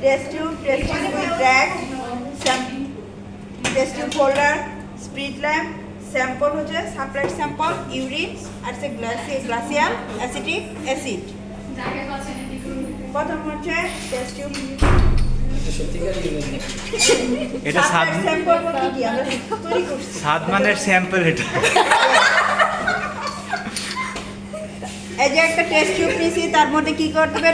Test tube with drug, test tube holder, spirit lamp, sample হচ্ছে supplied sample, urine আর সে glacial acetic acid. প্রথম হচ্ছে test tube. এটা স্যাম্পল কি কি আমরা তৈরি করছি। সাদমানের স্যাম্পল এটা। এই যে একটা টেস্ট টিউব নিয়েছি, তার মধ্যে কি করতে হবে?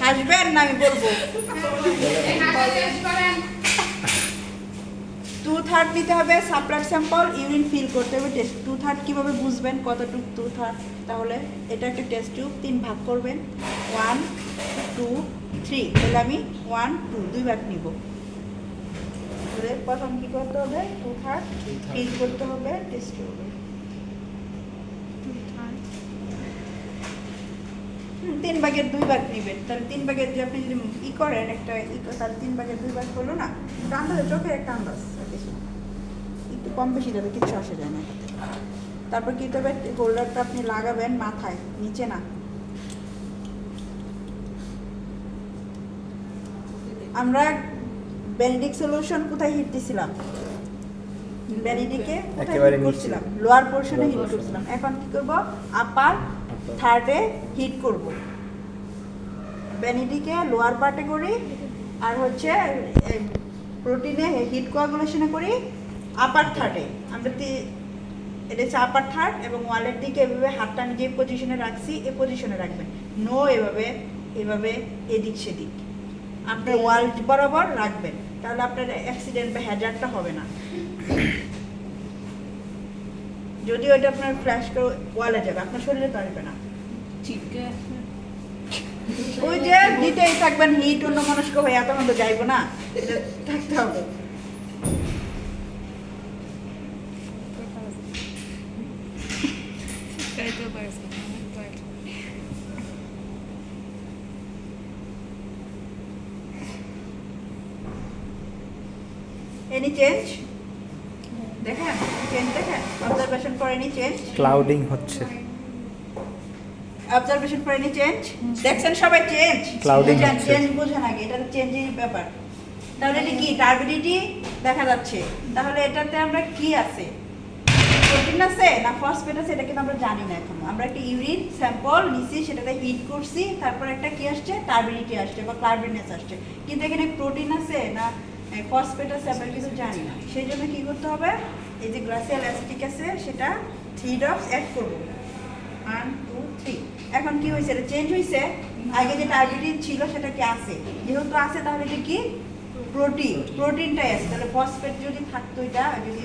হাসবেন না, আমি বলবো। 2/3 নিতে হবে সাপ্লাইড স্যাম্পল, ইউরিন ফিল করতে হবে। টেস্ট 2/3 কিভাবে বুঝবেন কতটুকু 2/3? তাহলে এটা একটা টেস্ট টিউব, 3 ভাগ করবেন, 1 2 3। তাহলে আমি 1 2 2 ভাগ নিব। তাহলে প্রথম কি করতে হবে? 2/3 ফিল করতে হবে টেস্ট টিউবে। 3 ভাগের 2 ভাগ নেবেন। তাহলে 3 ভাগের যে আপনি যদি ই করেন একটা তাহলে 3 ভাগের 2 ভাগ করলো না, একটা আন্দাজ, চোখের একটা আন্দাজ, একটু কম বেশি যাবে, কিছু আসে যায় না। তারপর কি করবে? হোল্ডারটা আপনি লাগাবেন মাথায়, নিচে না। আমরা বেনেডিক্ট সলিউশন কোথায় হিট দিছিলাম? বেনেডিকে কোথায় হিট করছিলাম? লোয়ার পোর্শনে হিট করছিলাম। এখন কি করব? আপার থার্ডে হিট করব। বেনেডিকে লোয়ার পার্টে করি, আর হচ্ছে প্রোটিনে হিট কোয়াগুলেশনে করি আপার থার্ডে। আমরা এটা হচ্ছে আপার থার্ড, এবং ওয়ালের দিকে এভাবে হাতটা আমি যে পজিশনে রাখছি এই পজিশনে রাখবেন। নো এভাবে এভাবে এদিক সেদিক আপনার ওয়াল বরাবর রাখবেন, তাহলে আপনার অ্যাক্সিডেন্ট বা হ্যাজার্ডটা হবে না। যদি ওইটা আপনার ফ্ল্যাশ করে ওয়ালে যাবে, আপনার শরীরে তো আসবে না। ওই যে দিতেই থাকবেন হিট, অন্য মনস্ক হয়ে এত মন্দ যাইব না, এটা থাকতে হবে। এনি চেঞ্জ দেখেন, চেঞ্জ দেখেন, অবজারভেশন করে এনি চেঞ্জ। ক্লাউডিং হচ্ছে, অবজারভেশন করে এনি চেঞ্জ। দেখছেন সবাই চেঞ্জ, Clouding হচ্ছে। চেঞ্জ বোঝেন আগে, এটা তো চেঞ্জের ব্যাপার। তাহলে এটা কি টার্বিডিটি দেখা যাচ্ছে, তাহলে এটাতে আমরা কি আছে? প্রোটিন আছে না ফসফেট আছে, এটা কিন্তু আমরা জানি না এখন। আমরা একটা ইউরিন স্যাম্পল নিছি, সেটাতে হিট করছি, তারপর একটা কি আসছে? টার্বিডিটি আসছে বা কার্বনেস আসছে, কিন্তু এখানে প্রোটিন আছে না ফসফেট আছে আমরা কিন্তু জানি না। সেই জন্য কি করতে হবে? এই যে গ্লাসিয়াল অ্যাসিটিক আছে সেটা 3 ড্রপস অ্যাড করব। 1 2 3। এখন কি হয়েছে? এটা চেঞ্জ হয়েছে। আগে যে টার্বিডিন ছিল সেটা কি আছে? যেহেতু আছে তাহলে এটা কি? প্রোটিনটাই আছে। তাহলে ফসফেট যদি থাকতো, এটা যদি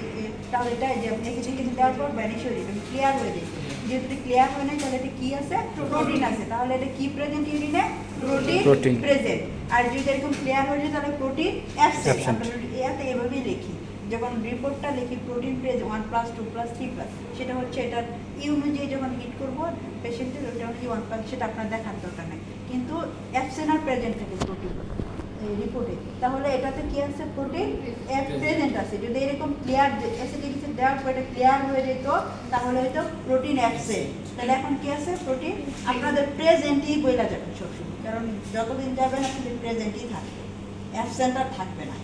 তাহলে এটা যে আপনি কিছু দেওয়ার পর ব্যানিশ হয়ে যাবে, ক্লিয়ার হয়ে যাবে। যেহেতু এটা ক্লিয়ার হয় না, তাহলে এটা কি আছে? প্রোটিন আছে। তাহলে এটা কি প্রেজেন্ট ইউরিনে? Protein present. আর যদি এরকম ক্লিয়ার হয়ে যায় তাহলে প্রোটিন অ্যাবসেন্ট। আমরা এতে এভাবেই লিখি, যখন রিপোর্টটা লিখি প্রোটিন প্রেজেন্ট 1 + 2 + 3+, সেটা হচ্ছে এটার ই অনুযায়ী যখন হিট করবো পেশেন্টের, যখন কি 1+, সেটা আপনার দেখার দরকার নেই, কিন্তু অ্যাবসেন্ট আর প্রেজেন্ট থাকে প্রোটিন রিপোর্টে। তাহলে এটাতে কি আছে? প্রোটিন প্রেজেন্ট আছে। যদি এরকম ক্লিয়ার অ্যাসিডিক অ্যাসিড দেওয়ার পর এটা ক্লিয়ার হয়ে যেত, তাহলে হয়তো প্রোটিন অ্যাবসেন্ট। তাহলে এখন কি আছে? প্রোটিন আপনাদের প্রেজেন্টই বইলা যাবে সবসময়, কারণ যতদিন যাবেন আপনাদের প্রেজেন্টই থাকবে, অ্যাবসেন্ট আর থাকবে না।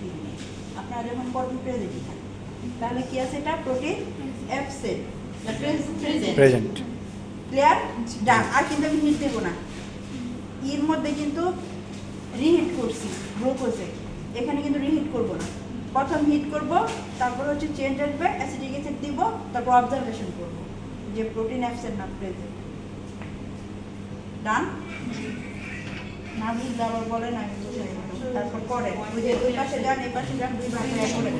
আপনারা যখন করবেন প্রেজেন্টই থাকবে। তাহলে কি আছে? এটা প্রোটিন অ্যাবসেন্ট প্রেজেন্ট। ক্লিয়ার? ডান। আর কিন্তু আমি হিট দেবো না, এর মধ্যে কিন্তু রিহিট করছি গ্লুকোজে, এখানে কিন্তু রিহিট করব না। প্রথম হিট করব, তারপর হচ্ছে চেঞ্জ আসবে, অ্যাসিডিক অ্যাসিড দিব, তারপর অবজারভেশন করব যে প্রোটিন অ্যাবসেন্ট না প্রেজেন্ট। ডান? না বুঝলে আবার বলেন, আমি বুঝাই। তারপর করেন, ওই যে দুই পাশে যান, এই পাশে যান, দুই ভাগে করে